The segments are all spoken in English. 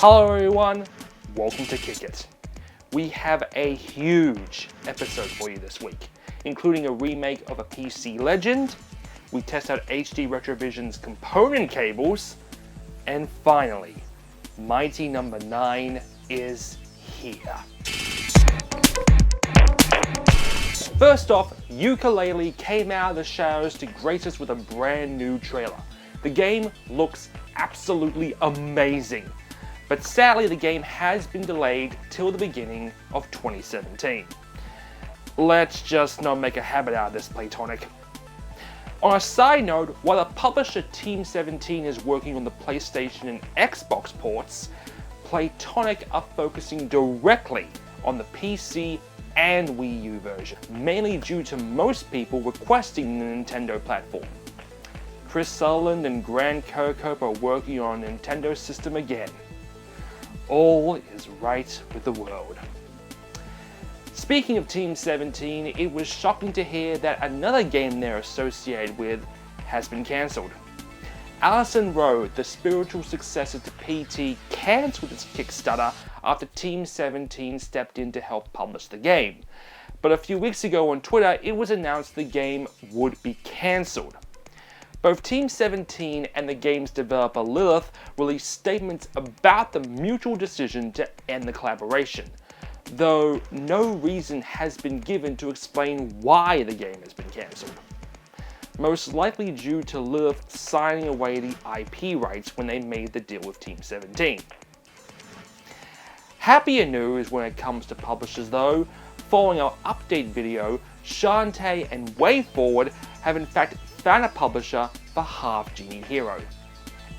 Hello everyone, welcome to Kick It. We have a huge episode for you this week, including a remake of a PC legend, we test out HD Retrovision's component cables, and finally, mighty number 9 is here. First off, Yooka-Laylee came out of the shadows to grace us with a brand new trailer. The game looks absolutely amazing, but sadly the game has been delayed till the beginning of 2017. Let's just not make a habit out of this, Platonic. On a side note, while the publisher Team 17 is working on the PlayStation and Xbox ports, Platonic are focusing directly on the PC and Wii U version, mainly due to most people requesting the Nintendo platform. Chris Sutherland and Grant Kirkhope are working on a Nintendo system again. All is right with the world. Speaking of Team 17, it was shocking to hear that another game they're associated with has been cancelled. Allison Road, the spiritual successor to PT, cancelled its Kickstarter after Team 17 stepped in to help publish the game. But a few weeks ago on Twitter, it was announced the game would be cancelled. Both Team 17 and the game's developer Lilith released statements about the mutual decision to end the collaboration, though no reason has been given to explain why the game has been cancelled. Most likely due to Lilith signing away the IP rights when they made the deal with Team 17. Happier news when it comes to publishers though. Following our update video, Shantae and WayForward have in fact found a publisher for Half Genie Hero.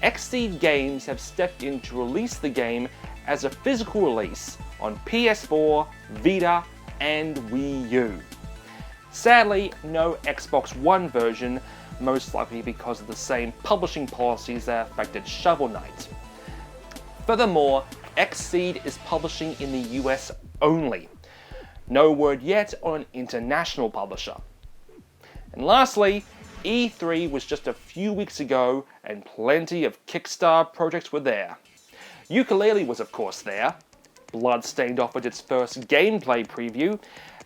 Xseed Games have stepped in to release the game as a physical release on PS4, Vita, and Wii U. Sadly, no Xbox One version, most likely because of the same publishing policies that affected Shovel Knight. Furthermore, Xseed is publishing in the US only. No word yet on an international publisher. And lastly, E3 was just a few weeks ago and plenty of Kickstarter projects were there. Yooka-Laylee was of course there. Bloodstained offered its first gameplay preview,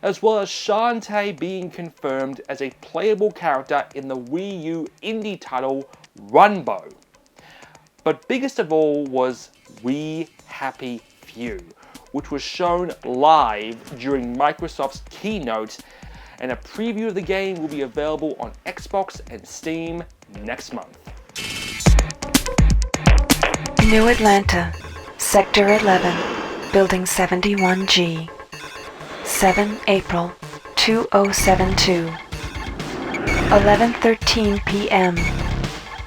as well as Shantae being confirmed as a playable character in the Wii U indie title Runbow. But biggest of all was We Happy Few, which was shown live during Microsoft's keynote, and a preview of the game will be available on Xbox and Steam next month. New Atlanta, Sector 11, Building 71G. 7 April 2072. 11:13 p.m.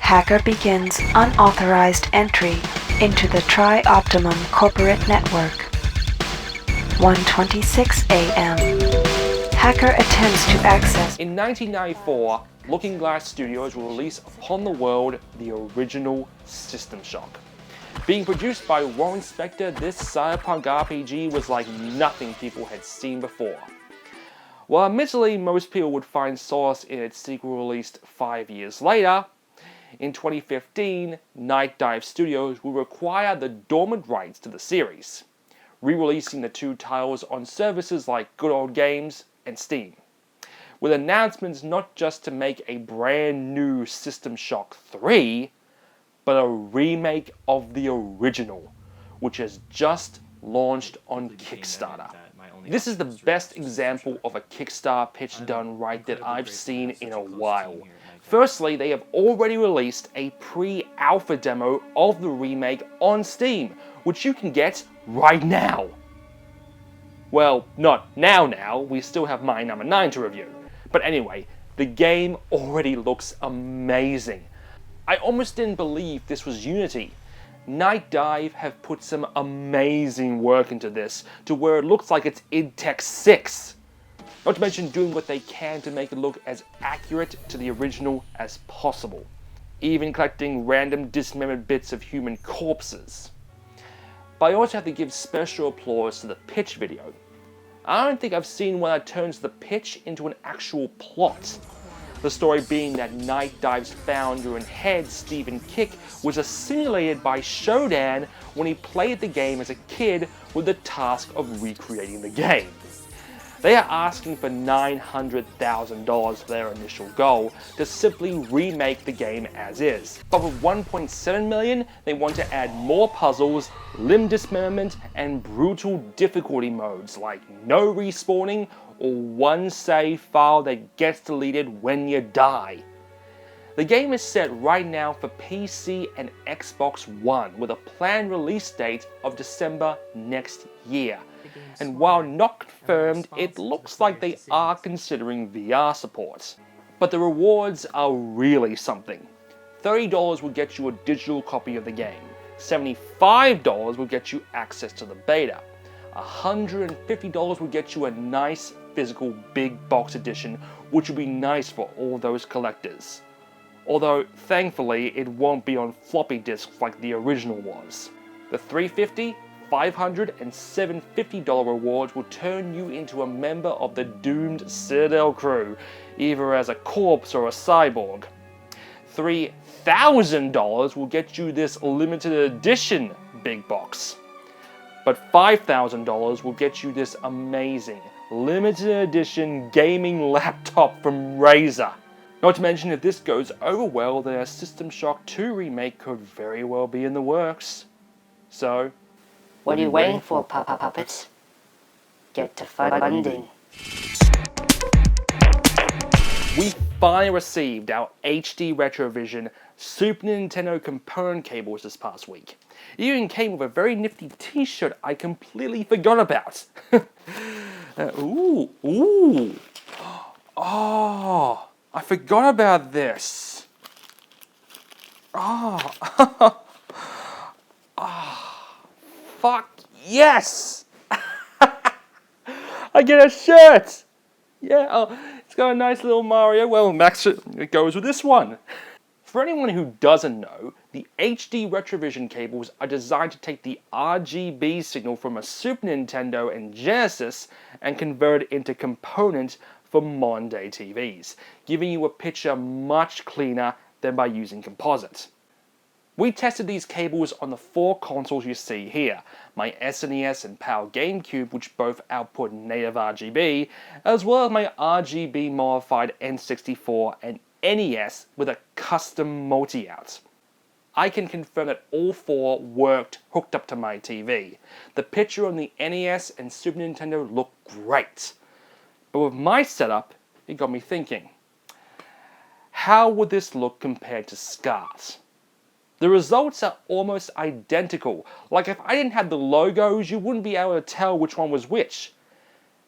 Hacker begins unauthorized entry into the Tri-Optimum corporate network. 1:26 a.m. Hacker attempts to access. In 1994, Looking Glass Studios will release upon the world the original System Shock. Being produced by Warren Spector, this cyberpunk RPG was like nothing people had seen before. While admittedly most people would find solace in its sequel released 5 years later, in 2015, Night Dive Studios will acquire the dormant rights to the series, re-releasing the two titles on services like Good Old Games and Steam, with announcements not just to make a brand new System Shock 3, but a remake of the original, which has just launched on Kickstarter. This is the best example of a Kickstarter pitch done right that I've seen in a while. Firstly, they have already released a pre-alpha demo of the remake on Steam, which you can get right now. Well, not now, we still have my number 9 to review. But anyway, the game already looks amazing. I almost didn't believe this was Unity. Night Dive have put some amazing work into this, to where it looks like it's id Tech 6. Not to mention doing what they can to make it look as accurate to the original as possible, even collecting random dismembered bits of human corpses. But I also have to give special applause to the pitch video. I don't think I've seen one that turns the pitch into an actual plot. The story being that Night Dive's founder and head, Stephen Kick, was assimilated by Shodan when he played the game as a kid with the task of recreating the game. They are asking for $900,000 for their initial goal to simply remake the game as is. But with $1.7 million, they want to add more puzzles, limb dismemberment, and brutal difficulty modes like no respawning or one save file that gets deleted when you die. The game is set right now for PC and Xbox One with a planned release date of December next year. And while not confirmed, it looks like they are considering VR support. But the rewards are really something. $30 will get you a digital copy of the game. $75 will get you access to the beta. $150 will get you a nice physical big box edition, which will be nice for all those collectors. Although, thankfully, it won't be on floppy disks like the original was. The $350, $500, and $750 rewards will turn you into a member of the doomed Citadel crew, either as a corpse or a cyborg. $3,000 will get you this limited edition big box. But $5,000 will get you this amazing limited edition gaming laptop from Razer. Not to mention, if this goes over well, then a System Shock 2 remake could very well be in the works. So, what are you waiting for, puppets? Get to funding. We finally received our HD Retrovision Super Nintendo component cables this past week. It even came with a very nifty t-shirt I completely forgot about. Ooh. Oh, I forgot about this. Oh. Fuck yes! I get a shirt! Yeah, oh, it's got a nice little Mario. Well, Max, it goes with this one. For anyone who doesn't know, the HD Retrovision cables are designed to take the RGB signal from a Super Nintendo and Genesis and convert it into component for modern day TVs, giving you a picture much cleaner than by using composite. We tested these cables on the 4 consoles you see here, my SNES and PAL GameCube, which both output native RGB, as well as my RGB modified N64 and NES with a custom multi-out. I can confirm that all 4 worked hooked up to my TV. The picture on the NES and Super Nintendo looked great. But with my setup, it got me thinking, how would this look compared to SCART? The results are almost identical. Like if I didn't have the logos, you wouldn't be able to tell which one was which.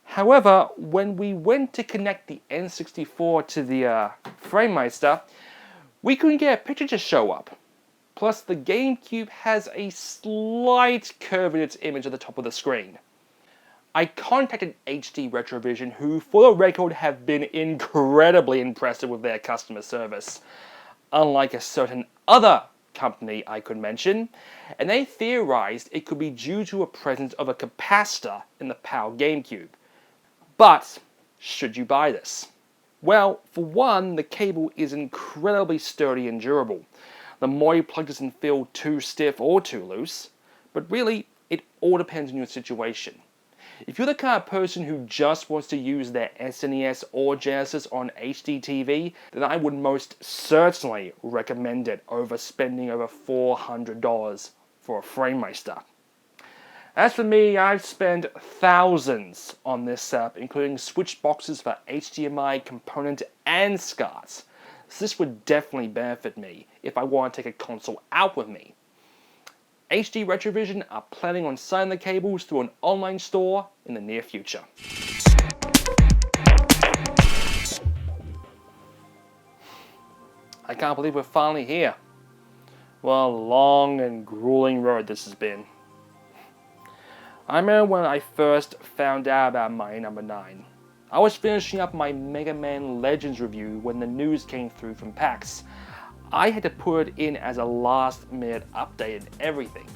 However, when we went to connect the N64 to the FrameMeister, we couldn't get a picture to show up. Plus, the GameCube has a slight curve in its image at the top of the screen. I contacted HD Retrovision, who, for the record, have been incredibly impressive with their customer service, unlike a certain other company I could mention, and they theorized it could be due to a presence of a capacitor in the PAL GameCube. But, should you buy this? Well, for one, the cable is incredibly sturdy and durable. The more you plug doesn't feel too stiff or too loose, but really, it all depends on your situation. If you're the kind of person who just wants to use their SNES or Genesis on HD TV, then I would most certainly recommend it over spending over $400 for a FrameMeister. As for me, I've spent thousands on this setup, including switch boxes for HDMI, component, and SCART. So this would definitely benefit me if I want to take a console out with me. HD Retrovision are planning on selling the cables through an online store in the near future. I can't believe we're finally here. What a long and grueling road this has been. I remember when I first found out about Mighty No. 9. I was finishing up my Mega Man Legends review when the news came through from PAX. I had to put it in as a last-minute update and everything.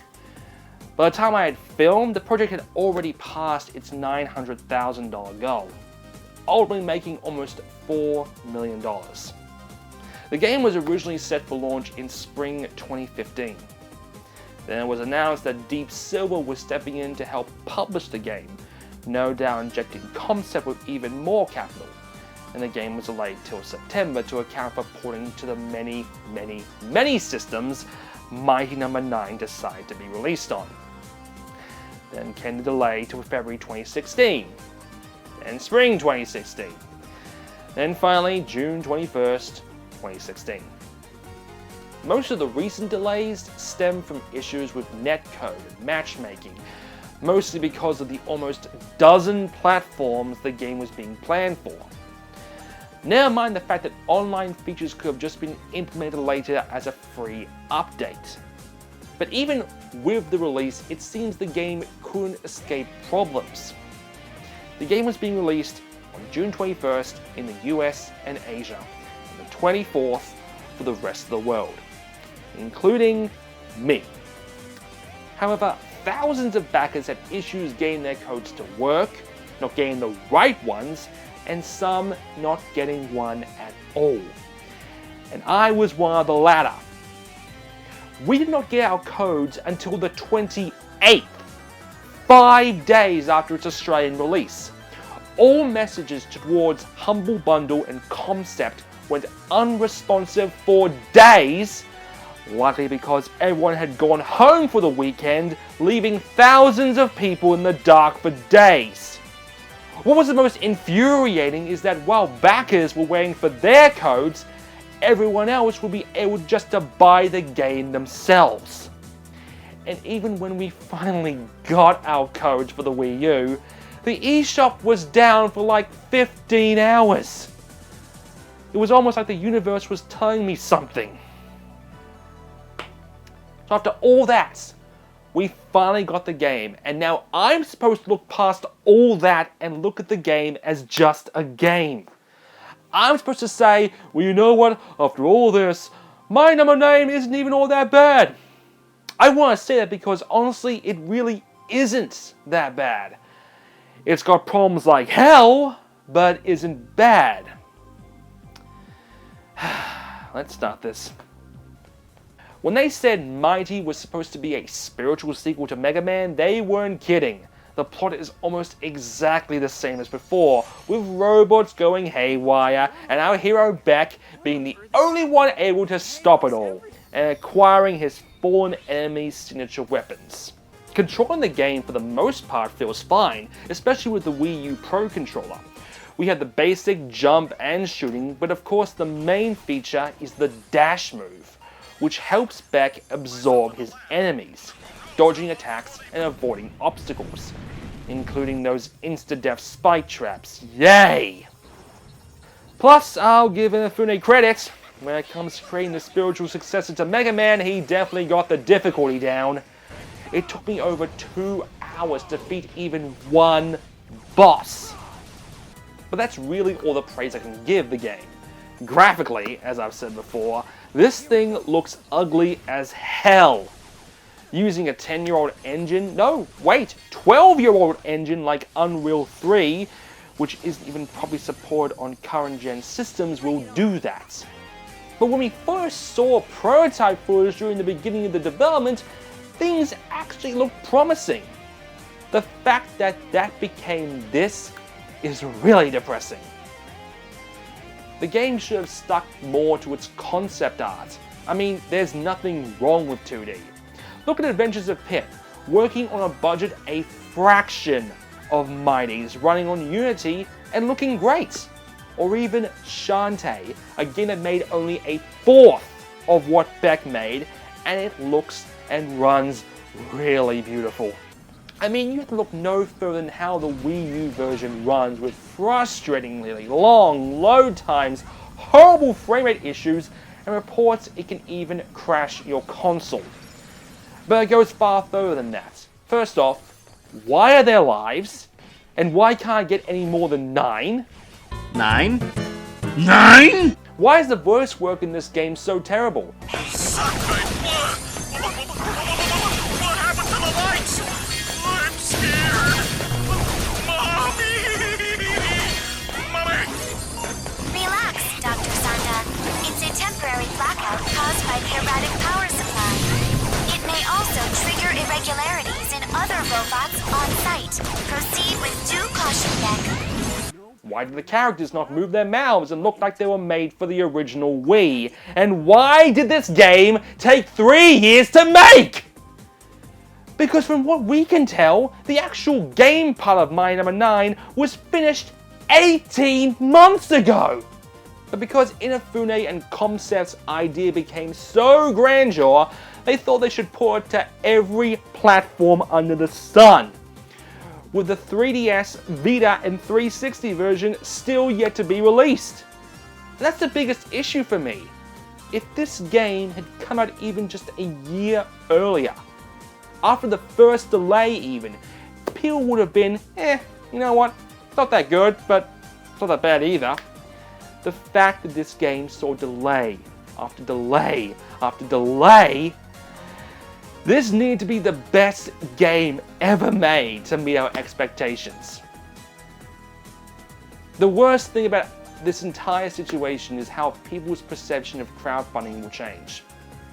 By the time I had filmed, the project had already passed its $900,000 goal, ultimately making almost $4 million. The game was originally set for launch in spring 2015. Then it was announced that Deep Silver was stepping in to help publish the game, no doubt injecting concept with even more capital, and the game was delayed till September to account for porting to the many systems Mighty No. 9 decided to be released on. Then came the delay to February 2016, then spring 2016, then finally June 21st, 2016. Most of the recent delays stem from issues with netcode and matchmaking, mostly because of the almost dozen platforms the game was being planned for. Never mind the fact that online features could have just been implemented later as a free update. But even with the release, it seems the game couldn't escape problems. The game was being released on June 21st in the US and Asia, and the 24th for the rest of the world, including me. However, thousands of backers had issues getting their codes to work, not getting the right ones, and some not getting one at all. And I was one of the latter. We did not get our codes until the 28th, 5 days after its Australian release. All messages towards Humble Bundle and Concept went unresponsive for days, likely because everyone had gone home for the weekend, leaving thousands of people in the dark for days. What was the most infuriating is that while backers were waiting for their codes, everyone else would be able just to buy the game themselves. And even when we finally got our codes for the Wii U, the eShop was down for like 15 hours. It was almost like the universe was telling me something. So after all that, we finally got the game, and now I'm supposed to look past all that and look at the game as just a game. I'm supposed to say, well, you know what, after all this, my number 9 isn't even all that bad. I want to say that because honestly, it really isn't that bad. It's got problems like hell, but isn't bad. Let's start this. When they said Mighty was supposed to be a spiritual sequel to Mega Man, they weren't kidding. The plot is almost exactly the same as before, with robots going haywire and our hero Beck being the only one able to stop it all, and acquiring his fallen enemy's signature weapons. Controlling the game for the most part feels fine, especially with the Wii U Pro controller. We have the basic jump and shooting, but of course the main feature is the dash move, which helps Beck absorb his enemies, dodging attacks and avoiding obstacles, including those insta-death spike traps. Yay! Plus, I'll give Inafune credit. When it comes to creating the spiritual successor to Mega Man, he definitely got the difficulty down. It took me over 2 hours to defeat even one boss. But that's really all the praise I can give the game. Graphically, as I've said before, this thing looks ugly as hell. Using a 10-year-old engine, no, wait, 12-year-old engine like Unreal 3, which isn't even probably supported on current-gen systems, will do that. But when we first saw prototype footage during the beginning of the development, things actually looked promising. The fact that that became this is really depressing. The game should have stuck more to its concept art. I mean, there's nothing wrong with 2D. Look at Adventures of Pip, working on a budget a fraction of Mighty's, running on Unity and looking great. Or even Shantae, a game that made only a fourth of what Beck made, and it looks and runs really beautiful. I mean, you have to look no further than how the Wii U version runs, with frustratingly long load times, horrible frame rate issues, and reports it can even crash your console. But it goes far further than that. First off, why are there lives? And why can't I get any more than 9? 9? 9? Why is the voice work in this game so terrible? On site. Proceed with due caution, Beck. Why did the characters not move their mouths and look like they were made for the original Wii? And why did this game take 3 years to make? Because from what we can tell, the actual game part of My Number 9 was finished 18 months ago. But because Inafune and Concept's idea became so grandeur, they thought they should port it to every platform under the sun. With the 3DS, Vita, and 360 version still yet to be released. And that's the biggest issue for me. If this game had come out even just a year earlier, after the first delay even, people would have been, you know what, not that good, but it's not that bad either. The fact that this game saw delay after delay after delay, this needed to be the best game ever made to meet our expectations. The worst thing about this entire situation is how people's perception of crowdfunding will change.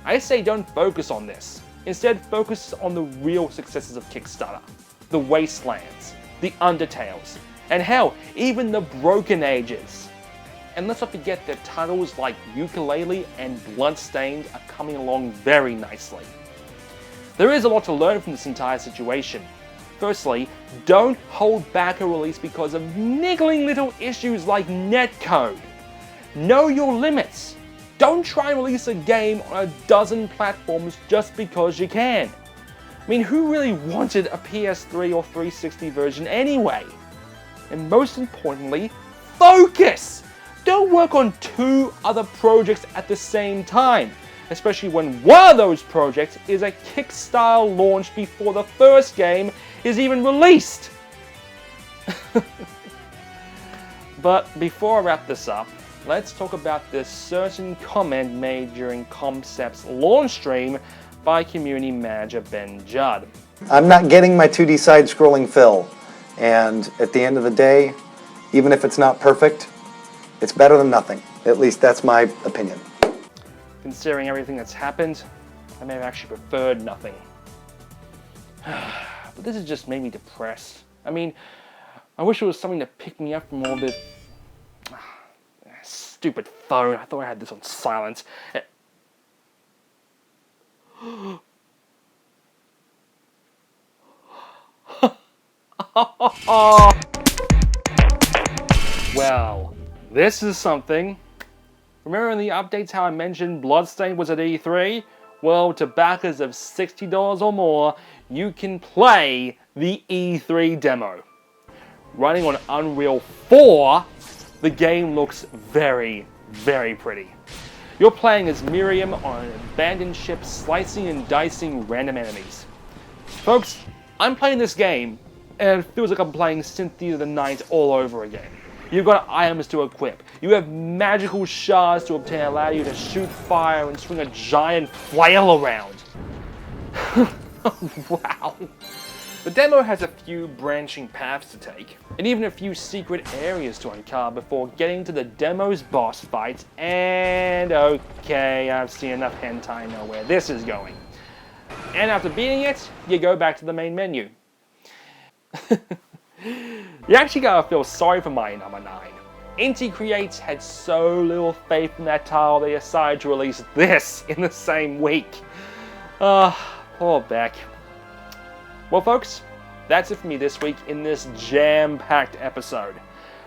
I say don't focus on this. Instead, focus on the real successes of Kickstarter. The Wastelands, the Undertales, and hell, even the Broken Ages. And let's not forget that titles like Yooka-Laylee and Bloodstained are coming along very nicely. There is a lot to learn from this entire situation. Firstly, don't hold back a release because of niggling little issues like netcode. Know your limits. Don't try and release a game on a dozen platforms just because you can. I mean, who really wanted a PS3 or 360 version anyway? And most importantly, focus! Don't work on 2 other projects at the same time, especially when one of those projects is a Kickstarter launch before the first game is even released. But before I wrap this up, let's talk about this certain comment made during Concept's launch stream by community manager Ben Judd. I'm not getting my 2D side-scrolling fill, and at the end of the day, even if it's not perfect, it's better than nothing. At least that's my opinion. Considering everything that's happened, I may have actually preferred nothing. But this has just made me depressed. I mean, I wish there was something to pick me up from all this stupid phone. I thought I had this on silent. Well, this is something. Remember in the updates how I mentioned Bloodstained was at E3? Well, to backers of $60 or more, you can play the E3 demo. Running on Unreal 4, the game looks very, very pretty. You're playing as Miriam on an abandoned ship, slicing and dicing random enemies. Folks, I'm playing this game, and it feels like I'm playing Cynthia the Knight all over again. You've got items to equip. You have magical shards to obtain, allow you to shoot fire and swing a giant flail around. Wow. The demo has a few branching paths to take, and even a few secret areas to uncover before getting to the demo's boss fight, and okay, I've seen enough hentai, I know where this is going. And after beating it, you go back to the main menu. You actually gotta feel sorry for My Number 9. Inti Creates had so little faith in that title they decided to release this in the same week. Poor Beck. Well folks, that's it for me this week in this jam-packed episode.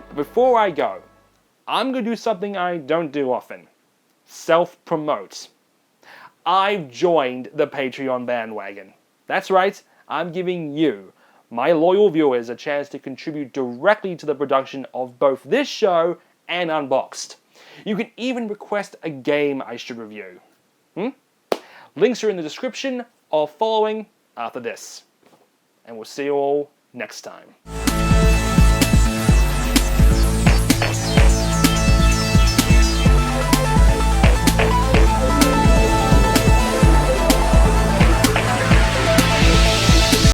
But before I go, I'm gonna do something I don't do often. Self-promote. I've joined the Patreon bandwagon. That's right, I'm giving you, my loyal viewers, a chance to contribute directly to the production of both this show and Unboxed. You can even request a game I should review. Links are in the description or following after this. And we'll see you all next time.